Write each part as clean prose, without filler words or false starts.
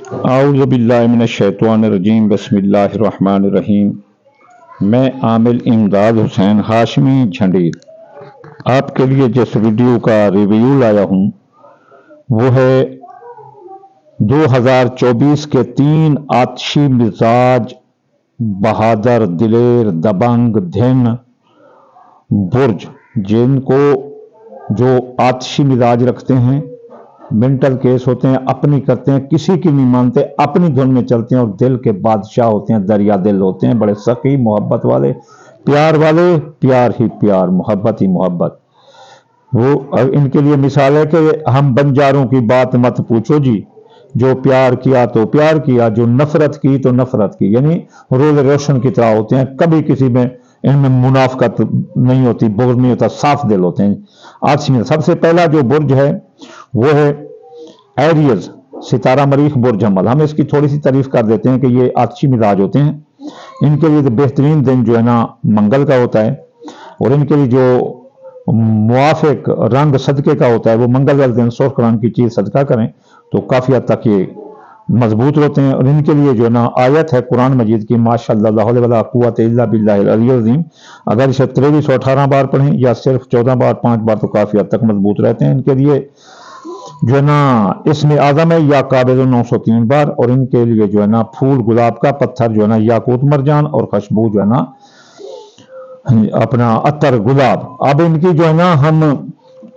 आऊज़ु बिल्लाहि मिनश्शैतानिर्रजीम बिस्मिल्लाहिर्रहमानिर्रहीम। मैं आमिल इमदाद हुसैन हाशमी झंडीर आपके लिए जिस वीडियो का रिव्यू लाया हूँ वो है 2024 के 3 आतिशी मिजाज, बहादुर, दिलेर, दबंग, धिन बुर्ज, जिनको जो आतिशी मिजाज रखते हैं, मेंटल केस होते हैं, अपनी करते हैं, किसी की नहीं मानते, अपनी धुन में चलते हैं और दिल के बादशाह होते हैं, दरिया दिल होते हैं, बड़े सखी, मोहब्बत वाले, प्यार ही प्यार, मोहब्बत ही मोहब्बत। वो इनके लिए मिसाल है कि हम बंजारों की बात मत पूछो जी, जो प्यार किया तो प्यार किया, जो नफरत की तो नफरत की। यानी रोज रोशन की तरह होते हैं, कभी किसी में इनमें मुनाफकत नहीं होती, बुर्ज नहीं होता, साफ दिल होते हैं। आज सबसे पहला जो बुर्ज है वो है एरियस, सितारा मरीख बुर्ज हमल। हम इसकी थोड़ी सी तारीफ कर देते हैं कि ये आतिशी मिजाज होते हैं। इनके लिए तो बेहतरीन दिन जो है ना मंगल का होता है, और इनके लिए जो मुआफिक रंग सदके का होता है वो मंगल वाले दिन सुर्ख रंग की चीज सदका करें तो काफी हद तक ये मजबूत होते हैं। और इनके लिए जो है ना आयत है कुरान मजीद की, माशाअल्लाह ला हौला वला कुव्वता इल्ला बिल्लाहिल अलिय्यिल अज़ीम। अगर इसे 2318 बार पढ़ें या सिर्फ 14 बार 5 बार तो काफी हद तक मजबूत रहते हैं। इनके लिए जो है ना इसमें आजम है या काबिल 903 बार, और इनके लिए जो है ना फूल गुलाब का, पत्थर जो है ना याकूत मरजान, और खुशबू जो है ना अपना अतर गुलाब। अब इनकी जो है ना हम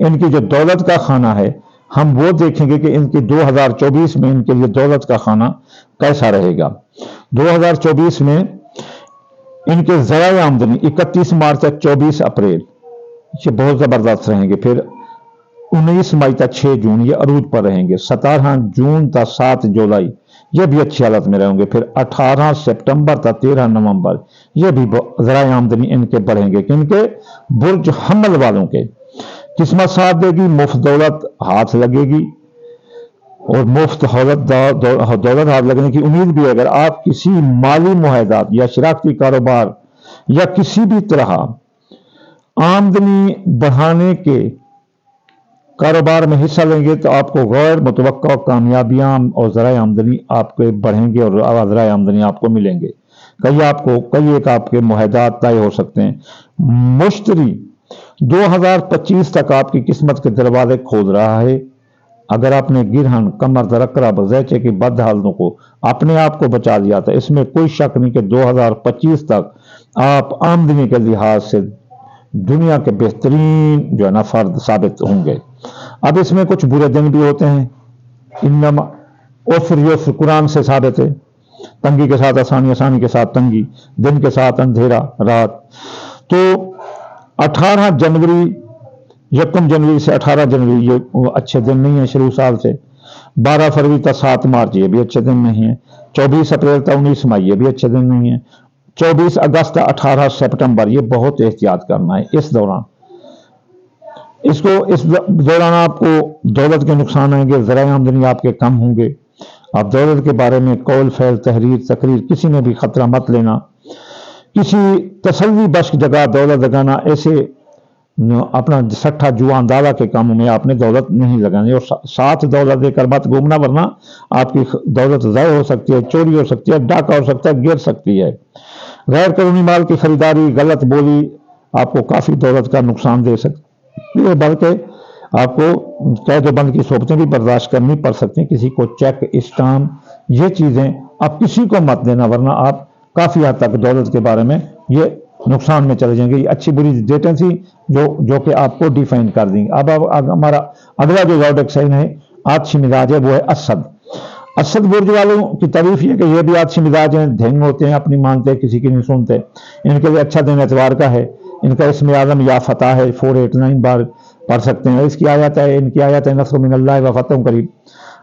इनकी जो दौलत का खाना है हम वो देखेंगे कि इनकी 2024 में इनके लिए दौलत का खाना कैसा रहेगा। 2024 में इनके ज़राए आमदनी 31 मार्च तक 24 अप्रैल ये बहुत जबरदस्त रहेंगे, फिर 19 मई तक 6 जून ये अरूज पर रहेंगे, 17 जून तक 7 जुलाई ये भी अच्छी हालत में रहेंगे, फिर 18 सितंबर तक 13 नवंबर ये भी ज़राए आमदनी इनके बढ़ेंगे। किनके? बुर्ज हमल वालों के। किस्मत साथ देगी, मुफ्त दौलत हाथ लगेगी, और मुफ्त दौलत हाथ लगने की उम्मीद भी है। अगर आप किसी माली मुआहदात या शराकती कारोबार या किसी भी तरह आमदनी बढ़ाने के कारोबार में हिस्सा लेंगे तो आपको गैर मुतवक्का कामयाबियां और ज़राए आमदनी आपके बढ़ेंगे और ज़राए आमदनी आपको मिलेंगे। कई एक आपके मुआहदात तय हो सकते हैं। मुश्तरी 2025 तक आपकी किस्मत के दरवाजे खोल रहा है। अगर आपने गिरहन, कमर, दरकरा, बज़ैचे की बद हालतों को अपने आप को बचा लिया था, इसमें कोई शक नहीं कि 2025 तक आप आमदनी के लिहाज से दुनिया के बेहतरीन जो है ना फर्द साबित होंगे। अब इसमें कुछ बुरे दिन भी होते हैं, इन्नमा उस्र युस्र कुरान से साबित है। तंगी के साथ आसानी, आसानी के साथ तंगी, दिन के साथ अंधेरा रात। तो 18 जनवरी, 1 जनवरी से 18 जनवरी ये अच्छे दिन नहीं है शुरू साल से। 12 फरवरी तक 7 मार्च ये भी अच्छे दिन नहीं है। 24 अप्रैल तक 19 मई ये भी अच्छे दिन नहीं है। 24 अगस्त 18 सितंबर ये बहुत एहतियात करना है इस दौरान। इस दौरान आपको दौलत के नुकसान आएंगे, ज़राए आमदनी आपके कम होंगे। आप दौलत के बारे में कौल, फैल, तहरीर, तकरीर किसी में भी खतरा मत लेना। किसी तसल्ली बख्श जगह दौलत लगाना, ऐसे अपना सट्ठा जुआ अंदाजा के कामों में आपने दौलत नहीं लगानी, और साथ दौलत देकर मत घूमना, वरना आपकी दौलत ज़ाय हो सकती है, चोरी हो सकती है, डाका हो सकता है, गिर सकती है। गैर कानूनी माल की खरीदारी, गलत बोली आपको काफी दौलत का नुकसान दे सकती है, बल्कि आपको कैद-ओ-बंद की सोबतें भी बर्दाश्त करनी पड़ सकती हैं। किसी को चेक, स्टाम्प, ये चीजें आप किसी को मत देना, वरना आप काफी हद तक दौलत के बारे में ये नुकसान में चले जाएंगे। ये अच्छी बुरी डेटें थी जो कि आपको डिफाइन कर देंगे। अब हमारा अगला जो ज़ोडिएक साइन है आतिशी मिजाज है वो है असद। असद बुर्ज वालों की तारीफ ये कि ये भी आतिशी मिजाज हैं, धिंग होते हैं, अपनी मानते हैं, किसी की नहीं सुनते। इनके लिए अच्छा दिन एतवार का है। इनका इसमें आज़म या फतह है, 489 बार पढ़ सकते हैं। इनकी आयत है नस्र मिनल्लाह व फतह करीब,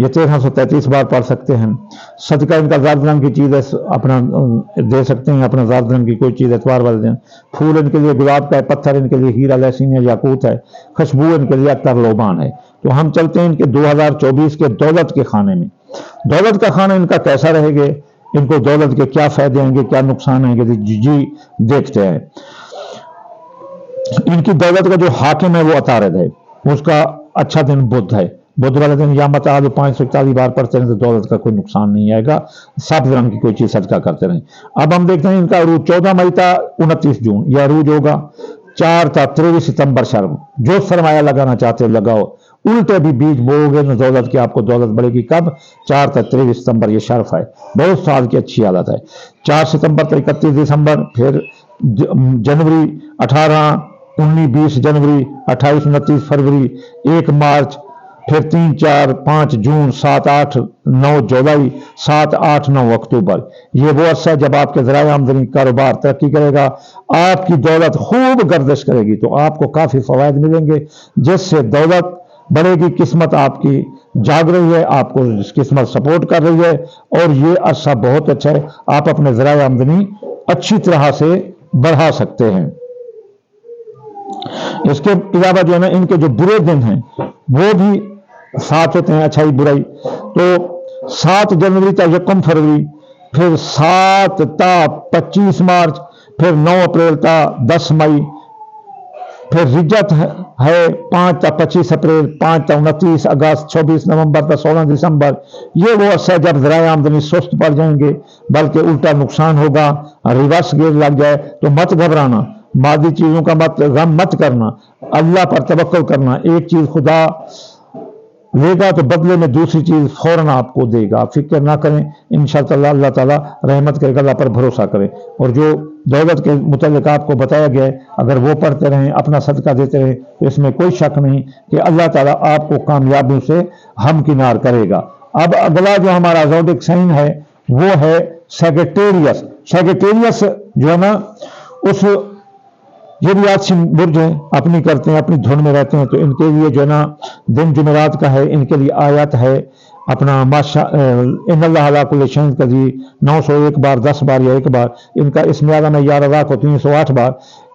ये 1333 बार पढ़ सकते हैं। सदका इनका ज़र्द रंग की चीज़ है, अपना दे सकते हैं, अपना ज़र्द रंग की कोई चीज़ एतवार वाले दिन। फूल इनके लिए गुलाब का है, पत्थर इनके लिए हीरा, लहसीन है, याकूत है, खुशबू इनके लिए अत्तर, लोबान है। तो हम चलते हैं इनके 2024 के दौलत के खाने में। दौलत का खाना इनका कैसा रहेगा, इनको दौलत के क्या फायदे आएंगे, क्या नुकसान आएंगे, जी देखते हैं। इनकी दौलत का जो हाकिम है वो अतारद है, उसका अच्छा दिन बुध है। बुध वाले दिन या मत आलू 541 बार पढ़ते रहें तो दौलत का कोई नुकसान नहीं आएगा। सब्ज रंग की कोई चीज सदका करते रहें। अब हम देखते हैं इनका अरूज 14 मई था 29 जून, यह अरूज होगा। 4 था 23 सितंबर शर्म। जो सरमाया लगाना चाहते हो लगाओ, उल्टे भी बीज बोओगे न दौलत की, आपको दौलत बढ़ेगी। कब? 4 था 23 सितंबर, ये शर्फ है, बहुत साल की अच्छी हालत है। 4 सितंबर तो 31 दिसंबर, फिर जनवरी 18, 19, 20 जनवरी, 28, 29 फरवरी, 1 मार्च, फिर 3, 4, 5 जून, 7, 8, 9 जुलाई, 7, 8, 9 अक्टूबर। ये वो अरसा है जब आपके ज़राए आमदनी कारोबार तरक्की करेगा, आपकी दौलत खूब गर्दिश करेगी, तो आपको काफ़ी फ़वायद मिलेंगे, जिससे दौलत बढ़ेगी। किस्मत आपकी जाग रही है, आपको किस्मत सपोर्ट कर रही है, और ये अरसा बहुत अच्छा है। आप अपने ज़राए आमदनी अच्छी तरह से बढ़ा सकते हैं। इसके अलावा जो है ना, इनके जो बुरे दिन हैं वो भी 7 होते हैं, अच्छाई बुराई। तो 7 जनवरी तक 1 फरवरी, फिर 7 ता 25 मार्च, फिर 9 अप्रैल ता 10 मई, फिर रिजत है 5 ता 25 अप्रैल, 5 ता 29 अगस्त, 24 नवंबर ता 16 दिसंबर। ये वो अरसा है जब ज़राए आमदनी सुस्त पड़ जाएंगे, बल्कि उल्टा नुकसान होगा, रिवर्स गियर लग जाए। तो मत घबराना, मादी चीजों का गम मत करना, अल्लाह पर तवक्कुल करना। एक चीज खुदा लेगा तो बदले में दूसरी चीज फौरन आपको देगा, फिक्र ना करें। इंशाअल्लाह अल्लाह ताला रहमत करेगा, अल्लाह पर भरोसा करें। और जो दौलत के मुतालिक आपको बताया गया है, अगर वो पढ़ते रहें, अपना सदका देते रहें, तो इसमें कोई शक नहीं कि अल्लाह ताला आपको कामयाबियों से हमकिनार करेगा। अब अगला जो हमारा ज़ोडिक साइन है वो है सैजिटेरियस। सैजिटेरियस जो है ना, उस ये भी आत्शी बुर्ज है, अपनी करते हैं, अपनी धुन में रहते हैं। तो इनके लिए जो है ना दिन जुमेरात का है, इनके लिए आयत है अपना माशा इन्नल्लाह अला कुल्लि शैइन क़दीर 901 बार, 10 बार या 1 बार। इनका इसमें आज़म है या रज़ा को 308 बार।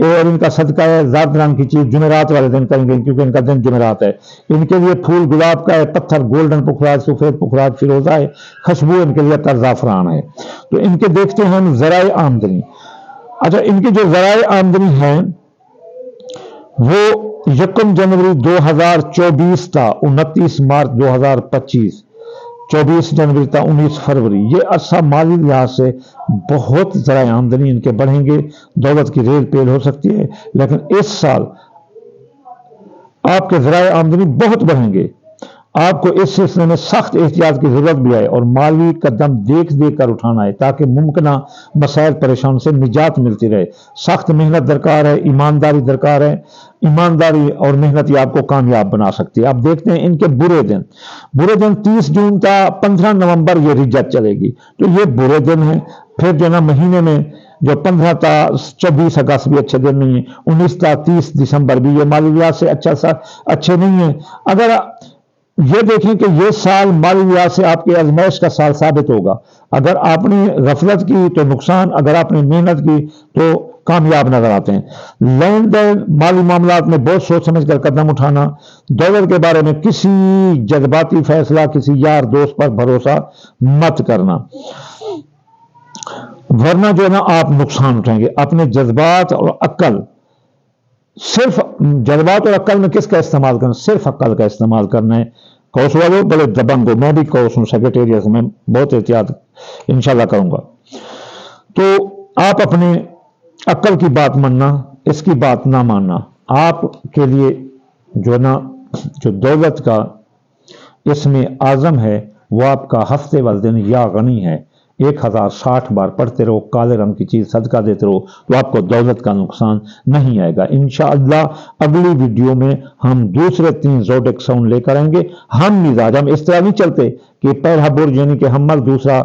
और इनका सदका है ज़र्द रंग की चीज़, जुमेरात वाले दिन करेंगे क्योंकि इनका दिन जुमेरात है। इनके लिए फूल गुलाब का है, पत्थर गोल्डन पुखराज, सफ़ेद पुखराज फिरोजा है, खुशबू इनके लिए अतर ज़ाफ़रान है। तो इनके देखते हैं हम ज़राए आमदनी। अच्छा, इनकी जो ज़राए आमदनी है वो 1 जनवरी 2024 था 29 मार्च 2025, 24 जनवरी था 19 फरवरी। ये अरसा माली लिहाज से बहुत ज़राए आमदनी इनके बढ़ेंगे, दौलत की रेल पेल हो सकती है। लेकिन इस साल आपके ज़राए आमदनी बहुत बढ़ेंगे। आपको इस सिलसिले में सख्त एहतियात की जरूरत भी है और माली कदम देख देख कर उठाना है, ताकि मुमकिन मसाइल परेशान से निजात मिलती रहे। सख्त मेहनत दरकार है, ईमानदारी दरकार है। ईमानदारी और मेहनत ही आपको कामयाब बना सकती है। आप देखते हैं इनके बुरे दिन। बुरे दिन 30 जून था 15 नवंबर ये रिजत चलेगी, तो ये बुरे दिन है। फिर जो ना महीने में जो 15 था 24 अगस्त भी अच्छे दिन नहीं है, 19 था 30 दिसंबर भी ये माली लिहाज से अच्छे नहीं है। अगर ये देखें कि ये साल माली लिहाज से आपके आजमाइश का साल साबित होगा। अगर आपने गफलत की तो नुकसान, अगर आपने मेहनत की तो कामयाब नजर आते हैं। लेन देन माली मामलात में बहुत सोच समझ कर कदम उठाना। दौलत के बारे में किसी जज्बाती फैसला, किसी यार दोस्त पर भरोसा मत करना, वरना जो है ना आप नुकसान उठाएंगे। अपने जज्बात और अक्ल, सिर्फ जज्बात और अक्ल में किसका इस्तेमाल करना? सिर्फ अक्ल का इस्तेमाल करना है। कौस वालों बड़े दबंग हो, मैं भी कौस हूं, सेक्रेटेरिएट में बहुत एहतियात इंशाल्लाह करूंगा। तो आप अपने अक्ल की बात मानना, इसकी बात ना मानना। आपके लिए जो ना जो दौलत का इसमें आजम है वो आपका हफ्ते वाले दिन या गनी है। 1060 बार पढ़ते रहो, काले रंग की चीज सदका देते रहो, तो आपको दौलत का नुकसान नहीं आएगा। इंशाअल्लाह अगली वीडियो में हम दूसरे 3 ज़ोडिक साइन लेकर आएंगे। हम मिजाज, हम इस तरह नहीं चलते कि पहला बुर्ज यानी कि हम्मल, दूसरा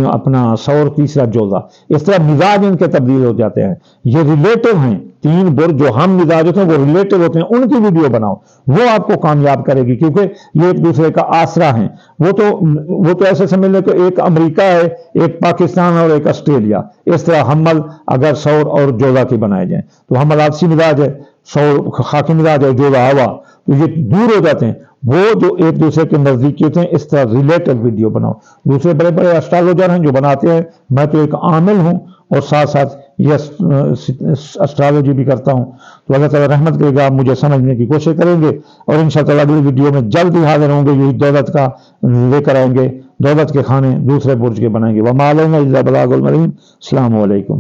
अपना सौर, तीसरा जोजा, इस तरह मिजाज इनके तब्दील हो जाते हैं। ये रिलेटिव हैं। 3 बुर्ज जो हम मिजाज होते हैं वो रिलेटिव होते हैं, उनकी वीडियो बनाओ, वो आपको कामयाब करेगी, क्योंकि ये एक दूसरे का आसरा है। वो तो ऐसे समझ लें कि एक अमेरिका है, एक पाकिस्तान और एक ऑस्ट्रेलिया। इस तरह हम्मल अगर सौर और जोजा की बनाए जाए तो हम्मल आपसी मिजाज है, सौर खाकी मिजाज है, जोजा हवा, तो ये दूर हो जाते हैं। वो जो एक दूसरे के नजदीकी होते हैं, इस तरह रिलेटेड वीडियो बनाओ। दूसरे बड़े बड़े एस्ट्रोलॉजर हैं जो बनाते हैं, मैं तो एक आमिल हूं और साथ साथ یہ اسٹرالوجی بھی کرتا ہوں، تو اللہ تعالیٰ رحمت کرے گا، آپ مجھے سمجھنے کی کوشش کریں گے، اور انشاءاللہ اگلی ویڈیو میں جلد ہی حاضر ہوں گے، یہی دولت کا لے کر آئیں گے، دولت کے کھانے دوسرے برج کے بنائیں گے۔ وما علینا الا البلاغ المبین۔ السلام علیکم۔